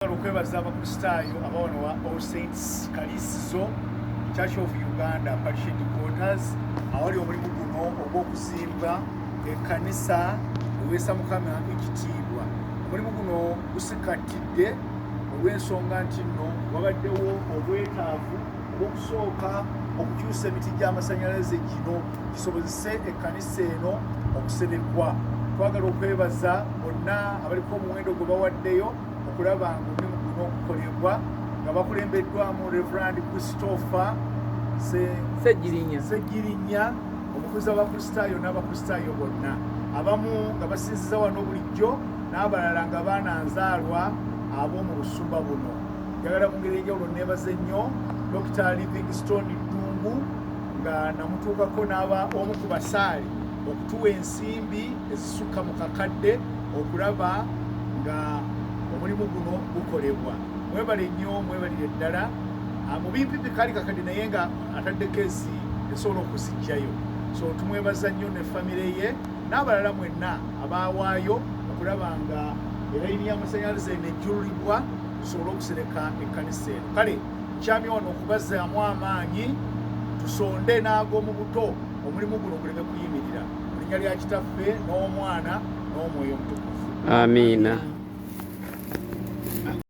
Okwebaza abakristaayo abawano wa All Saints Kalisizo Church of Uganda Parish Headquarters awali omulimu guno ogw'okuzimba ekkanisa eweesa Mukama ekitiibwa. Omulimu guno gusikatidde olw'ensonga nti nno wabaddewo obwetaavu obw'okusooka okukyusa emiti gy'amasannyalaze gino kisobozese ekkanisa eno okuserekwa. Twagala okwebaza bonna abaliko omuwendo gwe bawaddeyo okulaba nga omulimu guno okukolebwa nga bakulembeddwamu Reverend Christopher Segirinya omukuza w'abakristaayo n'abakristaayo bonna, abamu nga basinziza wano bulijjo n'abalala nga baananzaalwa ab'omu busumba buno. Njagala mu ngeri enjawulo neebaza ennyo Dr. Livingstone Ddungu nga namutuukako n'aba omu ku basaali okutuwa ensimbi ezisukka mu kakadde okulaba nga omulimu guno gukolebwa. Mwebale nnyo, mwebalire ddala. Mu bimpipi kaali kakadde naye nga ataddeko esobola okuzijjayo. So tumwebaza nnyo ne famire ye n'abalala mwenna abaawaayo okulaba nga elayini y'amasannyalaze nejjululibwa tusobole okusereka ekkanisa eno. Kale nkyamye wano okubazaamu amaanyi tusonde n'ag'omu buto omulimu guno guleme kuyimirira. Mu linnya lya Kitaffe n'Omwana n'Omwoyo Omutukuvu. Amiina.